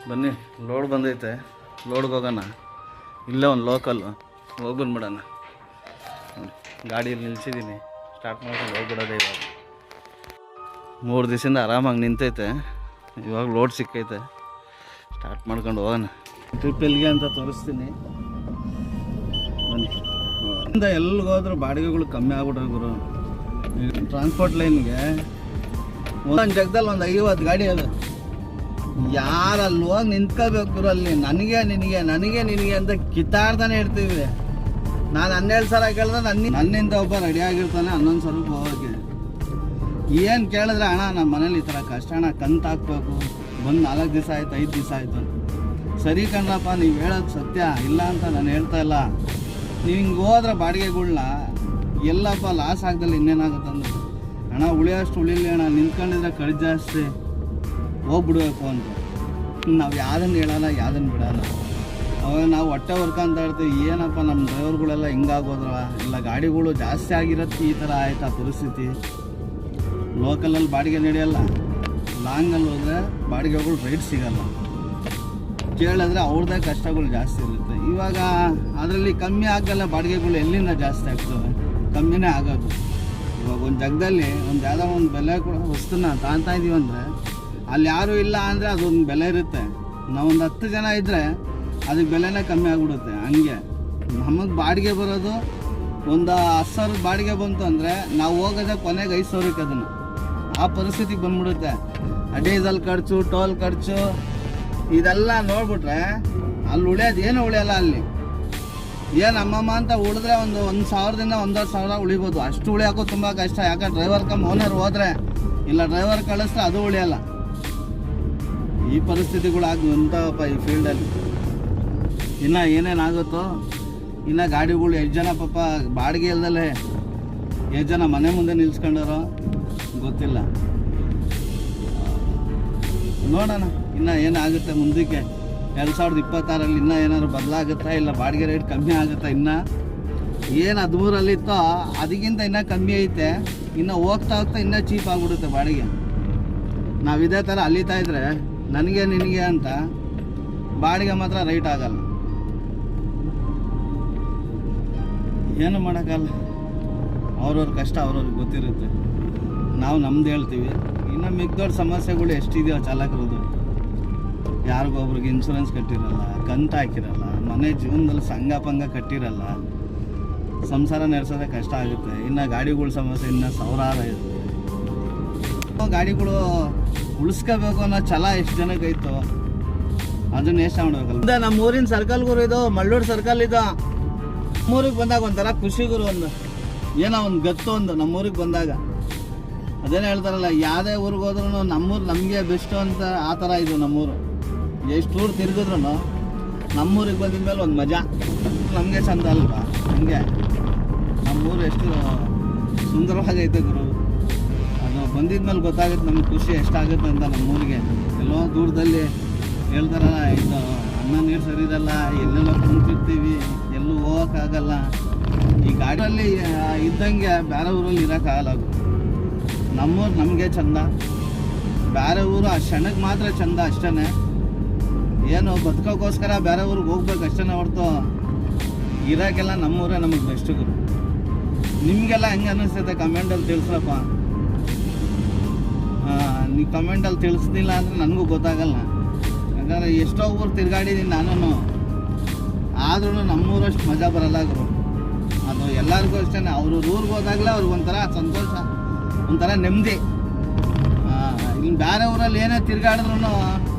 ಬನ್ನಿ, ಲೋಡ್ ಬಂದೈತೆ, ಲೋಡ್ಗೆ ಹೋಗೋಣ. ಇಲ್ಲೇ ಒಂದು ಲೋಕಲ್ಲು ಹೋಗಿ ಬಂದ್ಬಿಡೋಣ. ಗಾಡಿಯಲ್ಲಿ ನಿಲ್ಸಿದ್ದೀನಿ, ಸ್ಟಾರ್ಟ್ ಮಾಡ್ಕೊಂಡು ಹೋಗ್ಬಿಡೋದೆ. ಇವಾಗ 3 ದಿವಸದಿಂದ ಆರಾಮಾಗಿ ನಿಂತೈತೆ, ಇವಾಗ ಲೋಡ್ ಸಿಕ್ಕೈತೆ, ಸ್ಟಾರ್ಟ್ ಮಾಡ್ಕೊಂಡು ಹೋಗೋಣ. ಟ್ರಿಪ್ ಎಲ್ಲಿಗೆ ಅಂತ ತೋರಿಸ್ತೀನಿ ಬನ್ನಿ. ಎಲ್ಲಿಗೆ ಹೋದ್ರೂ ಬಾಡಿಗೆಗಳು ಕಮ್ಮಿ ಆಗ್ಬಿಟ್ರೆ ಗುರು. ಈಗ ಟ್ರಾನ್ಸ್ಪೋರ್ಟ್ ಲೈನ್ಗೆ ಒಂದೊಂದು ಜಾಗದಲ್ಲಿ ಒಂದು 50 ಗಾಡಿ ಅದು. ಯಾರು ಅಲ್ಲಿ ಹೋಗಿ ನಿಂತ್ಕೋಬೇಕು ಅಲ್ಲಿ, ನನಗೆ ನಿನಗೆ ಅಂತ ಕಿತ್ತಾಡ್ತಾನೆ ಇರ್ತೀವಿ. ನಾನು 12 ಸಾವಿರ ಕೇಳಿದ್ರೆ ನನ್ನಿಂದ ಒಬ್ಬ ರೆಡಿ ಆಗಿರ್ತಾನೆ 11 ಸಾವಿರಕ್ಕೆ ಹೋಗೋಕ್ಕೆ. ಏನು ಕೇಳಿದ್ರೆ ಅಣ್ಣ ನಮ್ಮ ಮನೇಲಿ ಈ ಥರ ಕಷ್ಟ ಅಣ್ಣ, ಕಂತು ಹಾಕ್ಬೇಕು, ಬಂದು 4 ದಿವಸ ಆಯ್ತು 5 ದಿವಸ ಆಯಿತು. ಸರಿ ಕಣ್ರಪ್ಪ, ನೀವು ಹೇಳೋದು ಸತ್ಯ, ಇಲ್ಲ ಅಂತ ನಾನು ಹೇಳ್ತಾ ಇಲ್ಲ. ನೀವು ಹಿಂಗೆ ಹೋದ್ರೆ ಬಾಡಿಗೆಗಳ್ನ ಎಲ್ಲಪ್ಪ ಲಾಸ್ ಆಗ್ದಲ್ಲಿ ಇನ್ನೇನಾಗುತ್ತಂದ್ರೆ, ಅಣ್ಣ ಉಳಿಯೋಷ್ಟು ಉಳಿಲಿ ಅಣ್ಣ, ನಿಂತ್ಕೊಂಡಿದ್ರೆ ಖರ್ಚು ಜಾಸ್ತಿ, ಹೋಗ್ಬಿಡ್ಬೇಕು ಅಂತ. ನಾವು ಯಾವ್ದನ್ನು ಹೇಳಲ್ಲ, ಯಾವ್ದನ್ನು ಬಿಡಲ್ಲ. ಅವಾಗ ನಾವು ಹೊಟ್ಟೆ ಹೊರ್ಕೊಂತ ಇರ್ತೀವಿ, ಏನಪ್ಪ ನಮ್ಮ ಡ್ರೈವರ್ಗಳೆಲ್ಲ ಹಿಂಗಾಗೋದ್ರ, ಇಲ್ಲ ಗಾಡಿಗಳು ಜಾಸ್ತಿ ಆಗಿರೋದಕ್ಕೆ ಈ ಥರ ಆಯ್ತಾ ಪರಿಸ್ಥಿತಿ. ಲೋಕಲಲ್ಲಿ ಬಾಡಿಗೆ ನಡೆಯಲ್ಲ, ಲಾಂಗಲ್ಲಿ ಹೋದರೆ ಬಾಡಿಗೆಗಳು ರೈಟ್ ಸಿಗಲ್ಲ. ಕೇಳಿದ್ರೆ ಅವ್ರದ್ದೇ ಕಷ್ಟಗಳು ಜಾಸ್ತಿ ಇರುತ್ತೆ. ಇವಾಗ ಅದರಲ್ಲಿ ಕಮ್ಮಿ ಆಗಲ್ಲ, ಬಾಡಿಗೆಗಳು ಎಲ್ಲಿಂದ ಜಾಸ್ತಿ ಆಗ್ತವೆ? ಕಮ್ಮಿನೇ ಆಗೋದು. ಇವಾಗ ಒಂದು ಜಾಗದಲ್ಲಿ ಯಾವುದೋ ಒಂದು ಬೆಲೆ ವಸ್ತುನ ತಾಂತಾ ಇದೀವಿ ಅಂದರೆ ಅಲ್ಲಿ ಯಾರೂ ಇಲ್ಲ ಅಂದರೆ ಅದೊಂದು ಬೆಲೆ ಇರುತ್ತೆ. ನಾವೊಂದು 10 ಜನ ಇದ್ದರೆ ಅದಕ್ಕೆ ಬೆಲೆನೇ ಕಮ್ಮಿ ಆಗಿಬಿಡುತ್ತೆ. ಹಂಗೆ ನಮಗೆ ಬಾಡಿಗೆ ಬರೋದು ಒಂದು 10 ಸಾವಿರದ ಬಾಡಿಗೆ ಬಂತು ಅಂದರೆ ನಾವು ಹೋಗೋದೇ ಕೊನೆಗೆ 5 ಸಾವಿರಕ್ಕೆ ಅದನ್ನು. ಆ ಪರಿಸ್ಥಿತಿಗೆ ಬಂದ್ಬಿಡುತ್ತೆ. ಡೀಸೆಲ್ ಖರ್ಚು, ಟೋಲ್ ಖರ್ಚು ಇದೆಲ್ಲ ನೋಡ್ಬಿಟ್ರೆ ಅಲ್ಲಿ ಉಳಿಯೋದು ಏನು ಉಳಿಯಲ್ಲ. ಅಲ್ಲಿ ಏನು ಅಮ್ಮಮ್ಮ ಅಂತ ಉಳಿದ್ರೆ ಒಂದು 1,000ದಿಂದ 1,500 ಉಳಿಬೋದು. ಅಷ್ಟು ಉಳಿಯೋಕ್ಕೂ ತುಂಬ ಕಷ್ಟ. ಯಾಕೆ ಡ್ರೈವರ್ ಕಮ್ ಓನರ್ ಹೋದರೆ, ಇಲ್ಲ ಡ್ರೈವರ್ ಕಳಿಸಿದ್ರೆ ಅದು ಉಳಿಯಲ್ಲ. ಈ ಪರಿಸ್ಥಿತಿಗಳು ಆಗುವಂಥವಪ್ಪ ಈ ಫೀಲ್ಡಲ್ಲಿ. ಇನ್ನು ಏನೇನಾಗುತ್ತೋ, ಇನ್ನು ಗಾಡಿಗಳು ಎಷ್ಟು ಜನ ಪಾಪ ಬಾಡಿಗೆ ಇಲ್ದಲ್ಲೇ ಎಷ್ಟು ಜನ ಮನೆ ಮುಂದೆ ನಿಲ್ಸ್ಕೊಂಡಾರೋ ಗೊತ್ತಿಲ್ಲ. ನೋಡೋಣ ಇನ್ನು ಏನಾಗುತ್ತೆ ಮುಂದಕ್ಕೆ. 2026ರಲ್ಲಿ ಇನ್ನೂ ಏನಾದ್ರು ಬದಲಾಗುತ್ತಾ, ಇಲ್ಲ ಬಾಡಿಗೆ ರೇಟ್ ಕಮ್ಮಿ ಆಗುತ್ತಾ? ಇನ್ನು ಏನು 13ರಲ್ಲಿತ್ತೋ ಅದಕ್ಕಿಂತ ಇನ್ನೂ ಕಮ್ಮಿ ಐತೆ. ಇನ್ನು ಹೋಗ್ತಾ ಇನ್ನೂ ಚೀಪ್ ಆಗಿಬಿಡುತ್ತೆ ಬಾಡಿಗೆ. ನಾವು ಇದೇ ಥರ ಅಲಿತಾ ಇದ್ರೆ ನನಗೆ ನಿನಗೆ ಅಂತ ಬಾಡಿಗೆ ಮಾತ್ರ ರೈಟ್ ಆಗಲ್ಲ. ಏನು ಮಾಡೋಕ್ಕಲ್ಲ, ಅವ್ರವ್ರ ಕಷ್ಟ ಅವ್ರವ್ರಿಗೆ ಗೊತ್ತಿರುತ್ತೆ. ನಾವು ನಮ್ದು ಹೇಳ್ತೀವಿ. ಇನ್ನು ಮಿಕ್ದೊಡ್ಡ ಸಮಸ್ಯೆಗಳು ಎಷ್ಟಿದೆಯೋ ಚಾಲಕರದು. ಯಾರಿಗೊಬ್ರಿಗೆ ಇನ್ಶೂರೆನ್ಸ್ ಕಟ್ಟಿರಲ್ಲ, ಕಂತು ಹಾಕಿರಲ್ಲ, ಮನೆ ಜೀವನದಲ್ಲಿ ಸಂಘ ಪಂಗ ಕಟ್ಟಿರಲ್ಲ, ಸಂಸಾರ ನಡೆಸೋದೇ ಕಷ್ಟ ಆಗುತ್ತೆ. ಇನ್ನು ಗಾಡಿಗಳ ಸಮಸ್ಯೆ ಇನ್ನೂ ಸಾವಿರಾರು ಇರುತ್ತೆ. ಗಾಡಿಗಳು ಉಳಿಸ್ಕೋಬೇಕು ಅನ್ನೋ ಛಲ ಎಷ್ಟು ಜನಕ್ಕೈತೋ ಅದನ್ನ ಎಷ್ಟು ಮಾಡ್ಬೇಕಲ್ಲ. ನಮ್ಮ ಊರಿನ ಸರ್ಕಲ್ಗುರು ಇದು, ಮಳ್ಳೂರು ಸರ್ಕಲ್ ಇದು. ನಮ್ಮೂರಿಗೆ ಬಂದಾಗ ಒಂಥರ ಖುಷಿಗುರು, ಒಂದು ಏನೋ ಒಂದು ಗತ್ತು ಒಂದು ನಮ್ಮೂರಿಗೆ ಬಂದಾಗ. ಅದೇನು ಹೇಳ್ತಾರಲ್ಲ, ಯಾವುದೇ ಊರಿಗೆ ಹೋದ್ರೂ ನಮ್ಮೂರು ನಮಗೆ ಬೆಸ್ಟು ಅಂತ. ಆ ಥರ ಇದು ನಮ್ಮೂರು. ಎಷ್ಟು ಊರು ತಿರುಗಿದ್ರು ನಮ್ಮೂರಿಗೆ ಬಂದಿದ ಮೇಲೆ ಒಂದು ಮಜಾ ನಮಗೆ ಚಂದ ಅಲ್ವಾ? ಹಂಗೆ ನಮ್ಮೂರು ಎಷ್ಟು ಸುಂದರವಾಗೈತೆ ಗುರು. ಅದು ಬಂದಿದ ಮೇಲೆ ಗೊತ್ತಾಗುತ್ತೆ ನಮ್ಗೆ ಖುಷಿ ಎಷ್ಟಾಗುತ್ತೆ ಅಂತ. ನಮ್ಮೂರಿಗೆ ಎಲ್ಲೋ ದೂರದಲ್ಲಿ ಹೇಳ್ತಾರಲ್ಲ, ಇದು ಅನ್ನ ನೀರು ಸರಿ ಇರಲ್ಲ, ಎಲ್ಲೆಲ್ಲೋ ಕುಂತಿರ್ತೀವಿ, ಎಲ್ಲೂ ಹೋಗೋಕ್ಕಾಗಲ್ಲ. ಈ ಗಾಡಿಯಲ್ಲಿ ಇದ್ದಂಗೆ ಬೇರೆ ಊರಲ್ಲಿ ಇರೋಕ್ಕಾಗಲ್ಲ. ನಮ್ಮೂರು ನಮಗೆ ಚಂದ, ಬೇರೆ ಊರು ಆ ಕ್ಷಣಕ್ಕೆ ಮಾತ್ರ ಚಂದ ಅಷ್ಟೇ. ಏನು ಬದುಕೋಕ್ಕೋಸ್ಕರ ಬೇರೆ ಊರಿಗೆ ಹೋಗ್ಬೇಕು ಅಷ್ಟೇ ಹೊರತು ಇರೋಕ್ಕೆಲ್ಲ ನಮ್ಮೂರೇ ನಮಗೆ ಬೆಸ್ಟ್ ಗುರು. ನಿಮಗೆಲ್ಲ ಹೆಂಗೆ ಅನ್ನಿಸ್ತೈತೆ ಕಮೆಂಟಲ್ಲಿ ತಿಳಿಸ್ರಪ್ಪ. ನೀವು ಕಮೆಂಟಲ್ಲಿ ತಿಳಿಸ್ಲಿಲ್ಲ ಅಂದರೆ ನನಗೂ ಗೊತ್ತಾಗಲ್ಲ. ಯಾಕಂದರೆ ಎಷ್ಟೋ ಊರು ತಿರುಗಾಡಿದ್ದೀನಿ ನಾನು, ಆದ್ರೂ ನಮ್ಮೂರಷ್ಟು ಮಜಾ ಬರಲ್ಲ ಗುರು. ಅದು ಎಲ್ಲರಿಗೂ ಅಷ್ಟೇ. ಅವ್ರ ಊರಿಗೆ ಹೋದಾಗಲೇ ಅವ್ರಿಗೊಂಥರ ಸಂತೋಷ, ಒಂಥರ ನೆಮ್ಮದಿ. ಇನ್ನು ಬೇರೆ ಊರಲ್ಲಿ ಏನೇ ತಿರುಗಾಡಿದ್ರು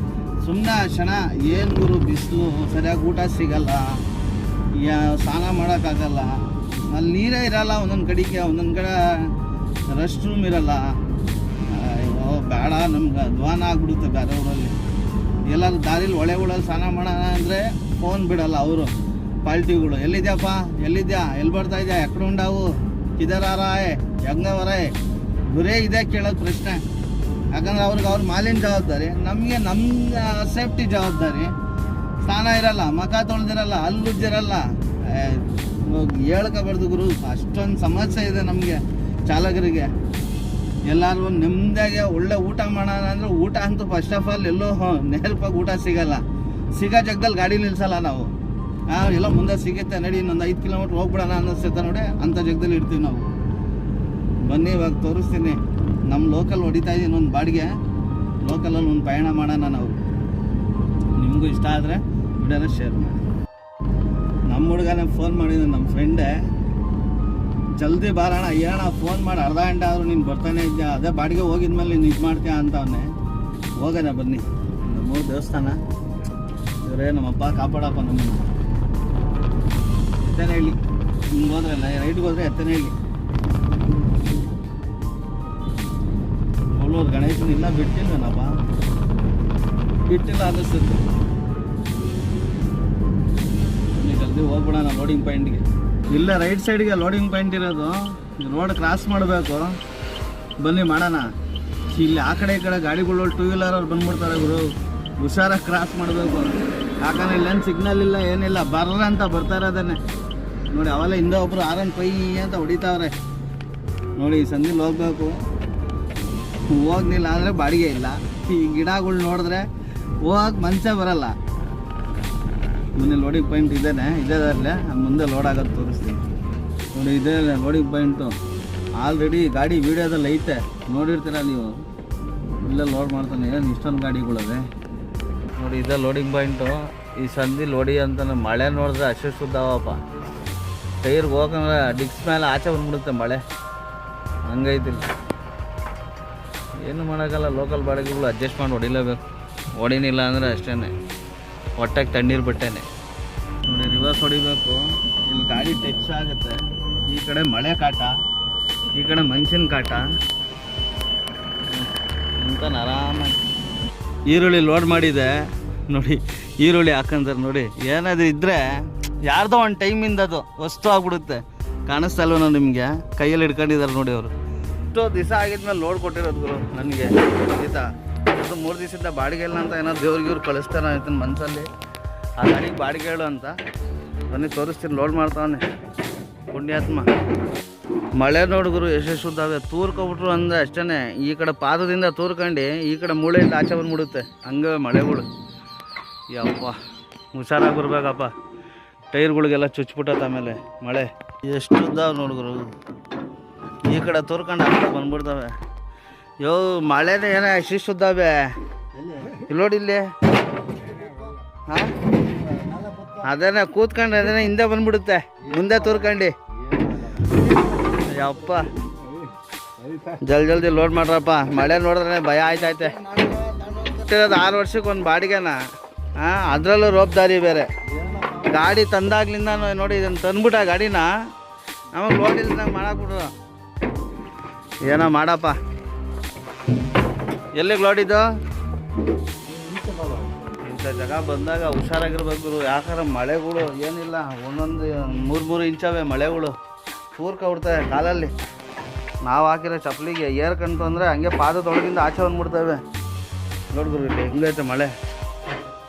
ಸುಮ್ಮನೆ ಕ್ಷಣ ಏನು ಗುರು, ಬಿಸಿಲು, ಸರಿಯಾಗಿ ಊಟ ಸಿಗಲ್ಲ, ಸ್ನಾನ ಮಾಡೋಕ್ಕಾಗಲ್ಲ, ಅಲ್ಲಿ ನೀರೇ ಇರಲ್ಲ, ಒಂದೊಂದು ಕಡೆಗೆ ಒಂದೊಂದು ಕಡೆ ರೆಸ್ಟ್ ರೂಮ್ ಇರಲ್ಲ. ಅಯ್ಯೋ ಬೇಡ, ನಮ್ಗೆ ಅಧ್ವಾನ ಆಗ್ಬಿಡುತ್ತೆ ಬೇರೆ ಊರಲ್ಲಿ. ಎಲ್ಲರೂ ದಾರಿಲಿ ಹೊಳೆಗಳಲ್ಲಿ ಸ್ನಾನ ಮಾಡೋಣ ಅಂದರೆ ಫೋನ್ ಬಿಡಲ್ಲ ಅವರು ಪಾಲ್ಟಿಗಳು. ಎಲ್ಲಿದ್ಯಪ್ಪ, ಎಲ್ಲಿದ್ಯಾ, ಎಲ್ಲಿ ಬರ್ತಾ ಇದೆಯಾ, ಎಕ್ಕಡು ಉಂಡಾವು, ಕಿದರಾರಾಯ್ ಯಜ್ಞವರಾಯ್, ಬರೇ ಇದೇ ಕೇಳೋದು ಪ್ರಶ್ನೆ. ಯಾಕಂದ್ರೆ ಅವ್ರಿಗೆ ಮಾಲಿನ್ಯ ಜವಾಬ್ದಾರಿ, ನಮಗೆ ನಮ್ಮ ಸೇಫ್ಟಿ ಜವಾಬ್ದಾರಿ. ಸ್ನಾನ ಇರಲ್ಲ, ಮಖ ತೊಳೆದಿರಲ್ಲ, ಹಲ್ಲುಜ್ಜಿರಲ್ಲ. ಹೇಳ್ಕೊಬಾರ್ದು ಗುರು, ಅಷ್ಟೊಂದು ಸಮಸ್ಯೆ ಇದೆ ನಮಗೆ ಚಾಲಕರಿಗೆ. ಎಲ್ಲರೂ ನೆಮ್ಮದಿಯಾಗಿ ಒಳ್ಳೆ ಊಟ ಮಾಡೋಣ ಅಂದರೆ ಊಟ ಅಂತೂ ಫಸ್ಟ್ ಆಫ್ ಆಲ್ ಎಲ್ಲೋ ನೇರವಾಗಿ ಊಟ ಸಿಗಲ್ಲ. ಸಿಗೋ ಜಾಗದಲ್ಲಿ ಗಾಡಿ ನಿಲ್ಸಲ್ಲ ನಾವು. ಎಲ್ಲ ಮುಂದೆ ಸಿಗುತ್ತೆ ನಡಿ, ಇನ್ನೊಂದು 5 ಕಿಲೋಮೀಟ್ರ್ ಹೋಗ್ಬಿಡೋಣ ಅನ್ನಿಸ್ತೈತೆ ನೋಡಿ, ಅಂಥ ಜಾಗದಲ್ಲಿ ಇರ್ತೀವಿ ನಾವು. ಬನ್ನಿ ಇವಾಗ ತೋರಿಸ್ತೀನಿ. ನಮ್ಮ ಲೋಕಲ್ ಹೊಡಿತಾ ಇದ್ದೀನಿ ಒಂದು ಬಾಡಿಗೆ, ಲೋಕಲಲ್ಲಿ ಒಂದು ಪಯಣ ಮಾಡೋಣ ನಾವು. ನಿಮಗೂ ಇಷ್ಟ ಆದರೆ ವಿಡಿಯೋನ ಶೇರ್ ಮಾಡಿ. ನಮ್ಮ ಹುಡುಗನೇ ಫೋನ್ ಮಾಡಿದ, ನಮ್ಮ ಫ್ರೆಂಡೇ, ಜಲ್ದಿ ಬಾರೋಣ ಏನಣ್ಣ ಫೋನ್ ಮಾಡಿ ಅರ್ಧ ಗಂಟೆ ಆದರೂ ನೀನು ಬರ್ತಾನೆ ಇದ್ಯಾ, ಅದೇ ಬಾಡಿಗೆ ಹೋಗಿದ್ಮೇಲೆ ನೀನು ಇದು ಮಾಡ್ತೀಯ ಅಂತವನ್ನೇ. ಹೋಗೋಣ ಬನ್ನಿ. ನಮ್ಮೂರು ದೇವಸ್ಥಾನ ಇವರೇ, ನಮ್ಮಪ್ಪ ಕಾಪಾಡಪ್ಪ ನಮ್ಮನ್ನು. ಎತ್ತನೇ ಹೇಳಿ ಹಿಂಗೆ ಹೋದ್ರಲ್ಲ, ರೈಟ್ಗೆ ಹೋದ್ರೆ ಎತ್ತನೇ ಹೇಳಿ. ಅವಳೂರು ಗಣೇಶನ ಇಲ್ಲ ಬಿಟ್ಟಿಲ್ವೇನಪ್ಪ, ಬಿಟ್ಟಿಲ್ಲ ಅನ್ನಿಸುತ್ತೆ. ಜಲ್ದಿ ಹೋಗ್ಬಿಡೋಣ ಲೋಡಿಂಗ್ ಪಾಯಿಂಟ್ಗೆ. ಇಲ್ಲ ರೈಟ್ ಸೈಡ್ಗೆ ಲೋಡಿಂಗ್ ಪಾಯಿಂಟ್ ಇರೋದು, ರೋಡ್ ಕ್ರಾಸ್ ಮಾಡಬೇಕು. ಬನ್ನಿ ಮಾಡೋಣ. ಇಲ್ಲಿ ಆ ಕಡೆ ಈ ಕಡೆ ಗಾಡಿಗಳು 2 ವೀಲರ್ ಅವ್ರು ಬಂದ್ಬಿಡ್ತಾರೆ ಗುರು, ಹುಷಾರಾಗಿ ಕ್ರಾಸ್ ಮಾಡಬೇಕು. ಯಾಕಂದ್ರೆ ಇಲ್ಲೇನು ಸಿಗ್ನಲ್ ಇಲ್ಲ ಏನಿಲ್ಲ, ಬರ್ರ ಅಂತ ಬರ್ತಾ ಇರೋದನ್ನೇ ನೋಡಿ. ಅವೆಲ್ಲ ಹಿಂದೆ ಒಬ್ಬರು ಆರನ್ ಪೈ ಅಂತ ಹೊಡಿತಾವ್ರೆ ನೋಡಿ. ಈ ಸಂದಿಲ್ ಹೋಗ್ಬೇಕು, ಹೋಗ್ನಿಲ್ಲ ಅಂದರೆ ಬಾಡಿಗೆ ಇಲ್ಲ. ಈ ಗಿಡಗಳು ನೋಡಿದ್ರೆ ಹೋಗಕ್ಕೆ ಮನಸ್ಸೇ ಬರಲ್ಲ. ಮುಂದೆ ಲೋಡಿಂಗ್ ಪಾಯಿಂಟ್ ಇದೇನೆ, ಇದೇದಲ್ಲೇ ಮುಂದೆ ಲೋಡ್ ಆಗೋದು ತೋರಿಸ್ತೀನಿ ನೋಡಿ. ಇದೇ ಲೋಡಿಂಗ್ ಪಾಯಿಂಟು. ಆಲ್ರೆಡಿ ಗಾಡಿ ವೀಡಿಯೋದಲ್ಲಿ ಐತೆ, ನೋಡಿರ್ತೀರ ನೀವು. ಇಲ್ಲೇ ಲೋಡ್ ಮಾಡ್ತಾನೆ, ಏನು ಇಷ್ಟೊಂದು ಗಾಡಿಗಳವೆ ನೋಡಿ. ಇದೇ ಲೋಡಿಂಗ್ ಪಾಯಿಂಟು. ಈ ಸಂದಿ ಲೋಡಿ ಅಂತಾನೆ. ಮಳೆ ನೋಡಿದ್ರೆ ಅಷ್ಟು ಶುದ್ಧವಪ್ಪ. ಟೈರ್ಗೆ ಹೋಗಂದ್ರೆ ಡಿಕ್ಸ್ ಮೇಲೆ ಆಚೆ ಬಂದ್ಬಿಡುತ್ತೆ ಮಳೆ, ಹಂಗೈತಿಲ್ಲ. ಏನು ಮಾಡೋಕ್ಕಲ್ಲ, ಲೋಕಲ್ ಬಾಡಿಗೆಗಳು ಅಡ್ಜಸ್ಟ್ ಮಾಡಿ ಹೊಡಿಲೇಬೇಕು. ಹೊಡಿನಿಲ್ಲ ಅಂದರೆ ಅಷ್ಟೇ, ಹೊಟ್ಟೆಗೆ ತಣ್ಣೀರು ಬಿಟ್ಟೇನೆ ನೋಡಿ. ರಿವರ್ಸ್ ಹೊಡಿಬೇಕು. ಇಲ್ಲಿ ಗಾಡಿ ಟಚ್ ಆಗುತ್ತೆ. ಈ ಕಡೆ ಮಳೆ ಕಾಟ, ಈ ಕಡೆ ಮನುಷ್ಯನ ಕಾಟ ಅಂತ ಆರಾಮಾಗಿ. ಈರುಳ್ಳಿ ಲೋಡ್ ಮಾಡಿದೆ ನೋಡಿ, ಈರುಳ್ಳಿ ಹಾಕಂತಾರೆ ನೋಡಿ. ಏನಾದರೂ ಇದ್ದರೆ ಯಾರ್ದೋ ಒಂದು ಟೈಮಿಂದ ಅದು ವಸ್ತು ಆಗ್ಬಿಡುತ್ತೆ. ಕಾಣಿಸ್ತಲ್ವ ನಿಮಗೆ, ಕೈಯಲ್ಲಿ ಹಿಡ್ಕೊಂಡಿದ್ದಾರೆ ನೋಡಿ ಅವರು. ಇಷ್ಟು ದಿವಸ ಆಗಿದ್ಮೇಲೆ ಲೋಡ್ ಕೊಟ್ಟಿರೋದು ಗುರು ನನಗೆ. ಆಯಿತಾ, ಅದು 3 ದಿವಸದಿಂದ ಬಾಡಿಗೆ ಇಲ್ಲ ಅಂತ ಏನೋ ದೇವ್ರಿಗೆ ಕಳಿಸ್ತಾನೆ ಆಯ್ತು ಮನಸ್ಸಲ್ಲಿ. ಆ ಗಾಡಿಗೆ ಬಾಡಿಗೆ ಹೇಳು ಅಂತ. ಬನ್ನಿ ತೋರಿಸ್ತೀನಿ. ಲೋಡ್ ಮಾಡ್ತಾವನೆ ಪುಣ್ಯಾತ್ಮ. ಮಳೆ ನೋಡಿದ್ರು ಎಷ್ಟು ಶುದ್ಧವೇ. ತೂರ್ಕೊಬಿಟ್ರು ಅಂದರೆ ಅಷ್ಟೇ. ಈ ಕಡೆ ಪಾದದಿಂದ ತೂರ್ಕೊಂಡು ಈ ಕಡೆ ಮೂಳೆಯಿಂದ ಆಚೆ ಬಂದ್ಬಿಡುತ್ತೆ, ಹಂಗೆ ಮಳೆಗಳು. ಯಪ್ಪ ಹುಷಾರಾಗಿ ಬರ್ಬೇಕಪ್ಪ. ಟೈರ್ಗಳಿಗೆಲ್ಲ ಚುಚ್ಬಿಟ್ಟತ್ತ ಆಮೇಲೆ ಮಳೆ. ಎಷ್ಟು ಉದ್ದಾವೆ ನೋಡಿದ್ರು. ಈ ಕಡೆ ತೂರ್ಕೊಂಡು ಆ ಕಡೆ ಬಂದ್ಬಿಡ್ತವೆ. ಯೋ ಮಳೆನೇ ಏನೋ ಎಷ್ಟು ಶುದ್ಧವೇ. ಇಲ್ಲಿ ನೋಡಿ ಇಲ್ಲಿ. ಹಾಂ ಅದೇನೇ ಕೂತ್ಕೊಂಡು ಅದೇನೇ ಹಿಂದೆ ಬಂದ್ಬಿಡುತ್ತೆ, ಮುಂದೆ ತೂರ್ಕೊಂಡು. ಯಪ್ಪ ಜಲ್ದಿ ಲೋಡ್ ಮಾಡ್ರಪ್ಪ. ಮಳೆ ನೋಡಿದ್ರೆ ಭಯ ಆಯ್ತೈತೆ. 6 ವರ್ಷಕ್ಕೆ ಒಂದು ಬಾಡಿಗೆನ. ಅದರಲ್ಲೂ ರೋಬ್ದಾರಿ ಬೇರೆ. ಗಾಡಿ ತಂದಾಗ್ಲಿಂದ ನೋಡಿ, ಇದನ್ನು ತಂದ್ಬಿಟ್ಟ ಗಾಡಿನ ನಮಗೆ ಲೋಡ್ ಇಲ್ದಂಗೆ ಮಾಡಾಕ್ಬಿಟ್ರು. ಏನೋ ಮಾಡಪ್ಪ. ಎಲ್ಲಿಗೆ ಲೋಡಿದ್ದು? ಇಂಥ ಜಾಗ ಬಂದಾಗ ಹುಷಾರಾಗಿರ್ಬೇಕು. ಯಾಕಂದ್ರೆ ಮಳೆಗಳು ಏನಿಲ್ಲ, ಒಂದೊಂದು 3 ಇಂಚವೇ ಮಳೆಗಳು. ತೂರ್ಕೊಬಿಡ್ತವೆ ಕಾಲಲ್ಲಿ. ನಾವು ಹಾಕಿರೋ ಚಪ್ಪಲಿಗೆ ಏರ್ಕಂತು ಅಂದರೆ ಹಂಗೆ ಪಾದದೊಳಗಿಂದ ಆಚೆ ಬಂದ್ಬಿಡ್ತವೆ. ನೋಡ್ಗುರು ಇಲ್ಲಿ ಹೆಂಗೈತೆ ಮಳೆ.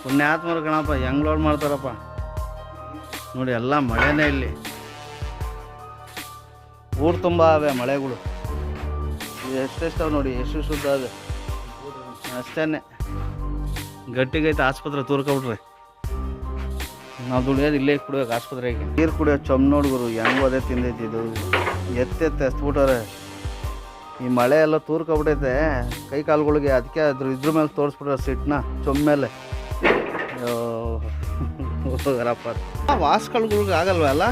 ಪುಣ್ಯಾತ್ಮರು ಕಣಪ್ಪ, ಹೆಂಗೆ ಲೋಡ್ ಮಾಡ್ತಾರಪ್ಪ ನೋಡಿ. ಎಲ್ಲ ಮಳೆನೇ ಇಲ್ಲಿ. ಊರು ತುಂಬ ಅವೆ ಮಳೆಗಳು. ಎಷ್ಟೆಷ್ಟವೆ ನೋಡಿ, ಎಷ್ಟು ಶುದ್ಧ ಅವೆ ಅಷ್ಟೇ. ಗಟ್ಟಿಗೈತೆ ಆಸ್ಪತ್ರೆ ತೂರ್ಕೊಬಿಟ್ರೆ. ನಾವು ದುಡಿಯೋದು ಇಲ್ಲೇ ಕುಡಿಯೋಕೆ ಆಸ್ಪತ್ರೆಗೆ. ನೀರು ಕುಡಿಯೋ ಚೊಮ್ ನೋಡ್ಗುರು ಹೆಂಗು ಅದೇ ತಿಂದೈತಿ. ಇದು ಎತ್ಬಿಟ್ಟವ್ರೆ. ಈ ಮಳೆ ಎಲ್ಲ ತೂರ್ಕೊಬಿಟ್ಟೈತೆ ಕೈ ಕಾಲುಗಳಿಗೆ. ಅದಕ್ಕೆ ಇದ್ರ ಮೇಲೆ ತೋರಿಸ್ಬಿಟ್ರೆ ಸಿಟ್ಟನ್ನ ಚೊಮ್ ಮೇಲೆ. ಹೋಗರಪ್ಪ. ವಾಸ್ಕಳ್ಗಳಿಗೆ ಆಗಲ್ವ ಅಲ್ಲ?